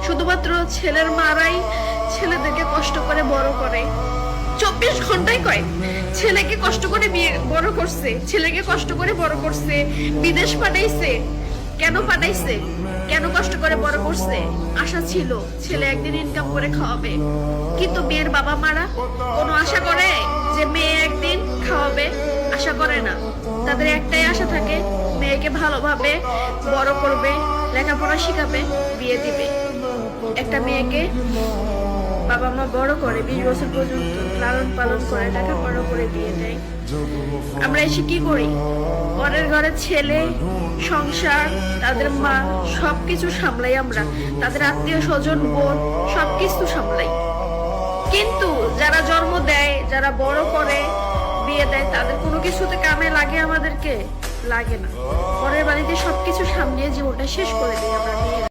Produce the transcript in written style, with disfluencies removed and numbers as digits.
শুধুমাত্র ছেলের মারাই ছেলেদেরকে কষ্ট করে বড় করে। 24 ঘন্টায় কয় ছেলেকে কষ্ট করে বিয়ে বড় করছে, ছেলেকে কষ্ট করে বড় করছে, বিদেশ পাঠাইছে। কেন পাঠাইছে? কেন কষ্ট করে বড় করছে? আশা ছিল ছেলে একদিন ইনকাম করে খাওয়াবে, কিন্তু মেয়ের বাবা মারা কোনো আশা করে যে মেয়ে একদিন খাওয়াবে? আশা করে না। তাদের একটাই আশা থাকে, মেয়েকে ভালোভাবে বড় করবে, লেখাপড়া শিখাবে, বিয়ে দিবে। একটা মেয়েকে বাবা মা বড় করে 20 বছর পর্যন্ত লালন পালন করে, লেখাপড়া করে বিয়ে দেয়। আমরা এসে কি করি? পরের ঘরের ছেলে, সংসার, তাদের মা সবকিছু সামলাই আমরা, তাদের আত্মীয় স্বজন, বোন সবকিছু সামলাই। কিন্তু যারা জন্ম দেয়, যারা বড় করে বিয়ে দেয়, তাদের কোনো কিছুতে কামে লাগে? আমাদেরকে লাগে না। পরের বাড়িতে সবকিছু সামলিয়ে জীবনটা শেষ করে দিই আমরা মেয়েরা।